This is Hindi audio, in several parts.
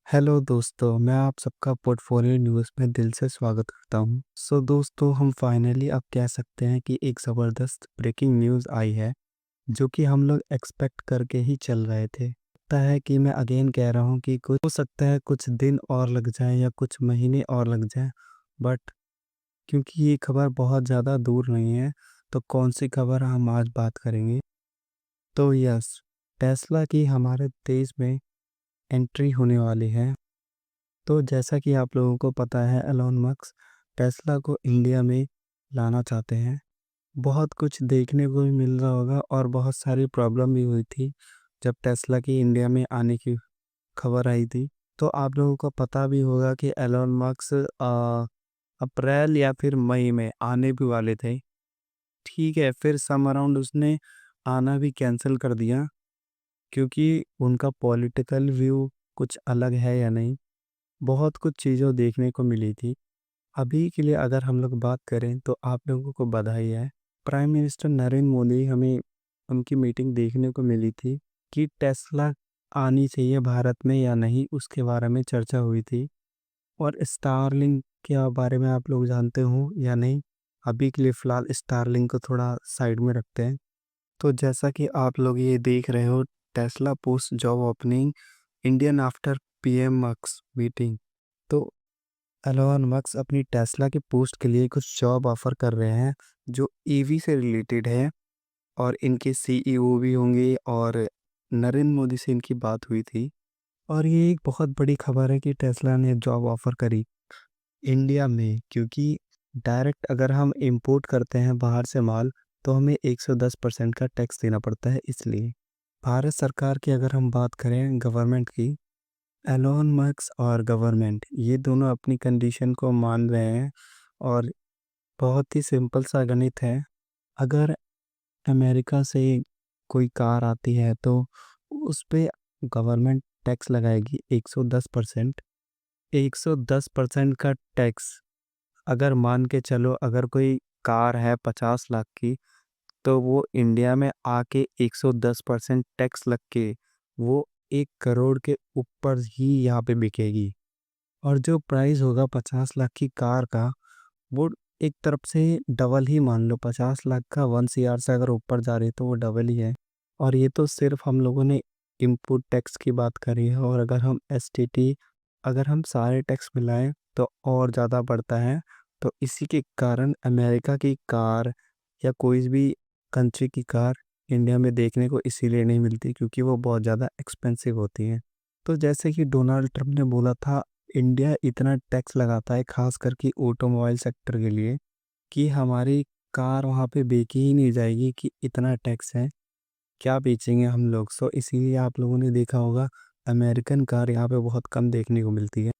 हेलो दोस्तों, मैं आप सबका पोर्टफोलियो न्यूज़ में दिल से स्वागत करता हूँ। दोस्तों, हम फाइनली अब कह सकते हैं कि एक ज़बरदस्त ब्रेकिंग न्यूज़ आई है, जो कि हम लोग एक्सपेक्ट करके ही चल रहे थे। लगता है कि मैं अगेन कह रहा हूँ कि कुछ हो सकता है, कुछ दिन और लग जाएँ या कुछ महीने और लग जाएँ, बट क्योंकि ये खबर बहुत ज़्यादा दूर नहीं है, तो कौन-सी खबर हम आज बात करेंगे। तो यस, टेस्ला की हमारे देश में एंट्री होने वाली है। तो जैसा कि आप लोगों को पता है, एलोन मस्क टेस्ला को इंडिया में लाना चाहते हैं। बहुत कुछ देखने को भी मिल रहा होगा और बहुत सारी प्रॉब्लम भी हुई थी जब टेस्ला की इंडिया में आने की खबर आई थी। तो आप लोगों को पता भी होगा कि एलोन मस्क अप्रैल या फिर मई में आने भी वाले थे। ठीक है, फिर सम अराउंड उसने आना भी कैंसिल कर दिया, क्योंकि उनका पॉलिटिकल व्यू कुछ अलग है या नहीं, बहुत कुछ चीज़ों देखने को मिली थी। अभी के लिए अगर हम लोग बात करें तो आप लोगों को बधाई है। प्राइम मिनिस्टर नरेंद्र मोदी, हमें उनकी मीटिंग देखने को मिली थी कि टेस्ला आनी चाहिए भारत में या नहीं, उसके बारे में चर्चा हुई थी। और स्टारलिंक के बारे में आप लोग जानते हो या नहीं, अभी के लिए फ़िलहाल स्टारलिंक को थोड़ा साइड में रखते हैं। तो जैसा कि आप लोग ये देख रहे हो, Tesla post job opening Indian after PM Musk meeting. तो एलोन मस्क अपनी टेस्ला के पोस्ट के लिए कुछ जॉब ऑफर कर रहे हैं, जो ईवी से रिलेटेड है, और इनके सीईओ भी होंगे, और नरेंद्र मोदी से इनकी बात हुई थी। और ये एक बहुत बड़ी खबर है कि टेस्ला ने जॉब ऑफर करी इंडिया में, क्योंकि डायरेक्ट अगर हम इंपोर्ट करते हैं बाहर से माल, तो हमें 110% का टैक्स देना पड़ता है। इसलिए भारत सरकार की अगर हम बात करें, गवर्नमेंट की, एलोन मस्क और गवर्नमेंट ये दोनों अपनी कंडीशन को मान रहे हैं। और बहुत ही सिंपल सा गणित है, अगर अमेरिका से कोई कार आती है तो उस पे गवर्नमेंट टैक्स लगाएगी 110%। 110% का टैक्स, अगर मान के चलो अगर कोई कार है 50 लाख की, तो वो इंडिया में आके 110% टैक्स लग के वो 1 करोड़ के ऊपर ही यहाँ पे बिकेगी। और जो प्राइस होगा 50 लाख की कार का, वो एक तरफ से डबल ही मान लो। 50 लाख का 1 CR से अगर ऊपर जा रही है तो वो डबल ही है। और ये तो सिर्फ हम लोगों ने इनपुट टैक्स की बात करी है, और अगर हम एसटीटी, अगर हम सारे टैक्स मिलाएं तो और ज़्यादा बढ़ता है। तो इसी के कारण अमेरिका की कार या कोई भी कंट्री की कार इंडिया में देखने को इसीलिए नहीं मिलती, क्योंकि वो बहुत ज़्यादा एक्सपेंसिव होती हैं। तो जैसे कि डोनाल्ड ट्रंप ने बोला था, इंडिया इतना टैक्स लगाता है खास करके ऑटोमोबाइल सेक्टर के लिए, कि हमारी कार वहाँ पे बेची ही नहीं जाएगी, कि इतना टैक्स है, क्या बेचेंगे हम लोग। सो इसीलिए आप लोगों ने देखा होगा, अमेरिकन कार यहाँ पे बहुत कम देखने को मिलती है।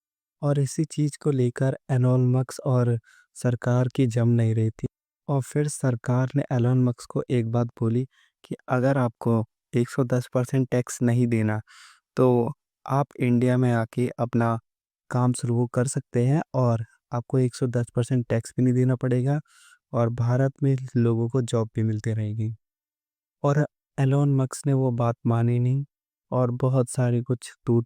और इसी चीज़ को लेकर एलोन मस्क और सरकार की जम नहीं रही थी। और फिर सरकार ने एलोन मस्क को एक बात बोली कि अगर आपको 110% टैक्स नहीं देना, तो आप इंडिया में आके अपना काम शुरू कर सकते हैं, और आपको 110% टैक्स भी नहीं देना पड़ेगा, और भारत में लोगों को जॉब भी मिलती रहेगी। और एलोन मस्क ने वो बात मानी नहीं, और बहुत सारी कुछ तू तू